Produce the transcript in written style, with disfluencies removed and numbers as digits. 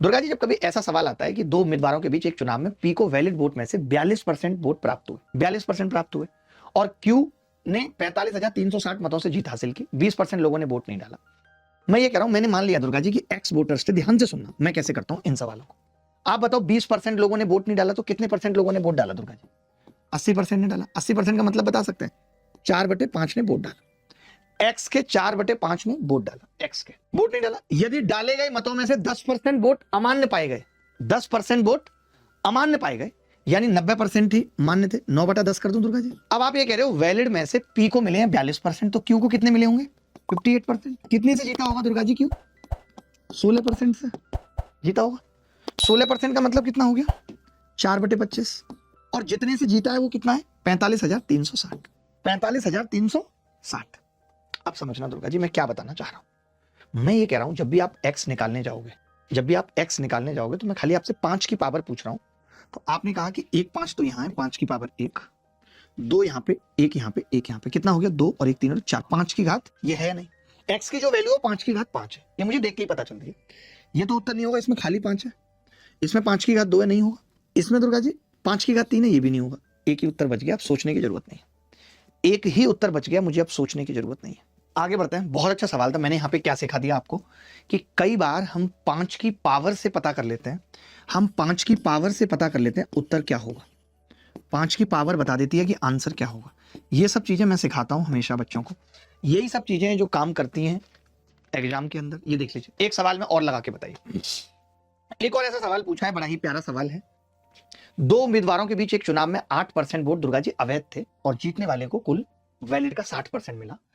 दुर्गा जी, जब कभी ऐसा सवाल आता है कि दो उम्मीदवारों के बीच एक चुनाव में पी को वैलिड वोट में से 42% वोट प्राप्त हुए, 42% प्राप्त हुए और क्यू ने 45,360 मतों से जीत हासिल की, 20% लोगों ने वोट नहीं डाला। मैं ये कह रहा हूं, मैंने मान लिया दुर्गा जी कि एक्स वोटर्स थे, ध्यान से सुनना मैं कैसे करता हूं इन सवालों को। आप बताओ 20% लोगों ने वोट नहीं डाला तो कितने परसेंट लोगों ने वोट डाला दुर्गा जी? 80% ने डाला। 80% का मतलब बता सकते हैं? 4/5 ने वोट डाला। एक्स के 4/5 ने वोट डाला, एक्स के वोट नहीं डाला। यदि डाले गए मतों में से 10% वोट अमान्य पाए गए, 10% वोट अमान्य पाए गए, यानी 90% ही मान्य थे। 9/10 कर दूं दुर्गा जी। अब आप ये कह रहे हो वैलिड में से पी को मिले हैं 42%, तो क्यू को कितने मिले होंगे? 58%। कितने से जीता होगा दुर्गा जी क्यू? 16% से जीता होगा। 16% का मतलब कितना हो गया? 4/25। और जितने से जीता है वो कितना है? 45,360। 45,360। अब समझना दुर्गा जी मैं क्या बताना चाह रहा हूं। मैं ये कह रहा हूं जब भी आप x निकालने जाओगे, तो मैं खाली आपसे 5 की पावर पूछ रहा हूं। तो आपने कहा कि 1 5 तो यहां है, 5 की पावर 1, 2 यहां पे, 1 यहां पे, 1 यहां पे, कितना हो गया? 2 और 1 3 और 4, 5 की घात ये है या नहीं? x की जो वैल्यू है 5 की घात 5 है, ये मुझे देख के ही पता चल रही है। ये तो उत्तर नहीं होगा, इसमें खाली 5 है। इसमें 5 की घात 2 है, नहीं होगा। इसमें दुर्गा जी 5 की घात 3 है, ये भी नहीं होगा। एक ही उत्तर बच गया, अब सोचने की जरूरत नहीं है। एक ही उत्तर बच गया, मुझे अब सोचने की जरूरत नहीं है। आगे बढ़ते हैं। बहुत अच्छा सवाल था। मैंने यहां पे क्या सिखा दिया आपको कि कई बार हम 5 की पावर से पता कर लेते हैं, हम 5 की पावर से पता कर लेते हैं उत्तर क्या होगा। 5 की पावर बता देती है कि आंसर क्या होगा। ये सब चीजें मैं सिखाता हूं हमेशा बच्चों को। यही सब चीजें हैं जो काम करती हैं एग्जाम के अंदर। ये देख लीजिए, एक सवाल में और लगा के बताइए। एक और ऐसा सवाल पूछा है, बड़ा ही प्यारा सवाल है। दो उम्मीदवारों के बीच एक चुनाव में 8% वोट दुर्गा जी अवैध थे और जीतने वाले को कुल वैलिड का 60% मिला।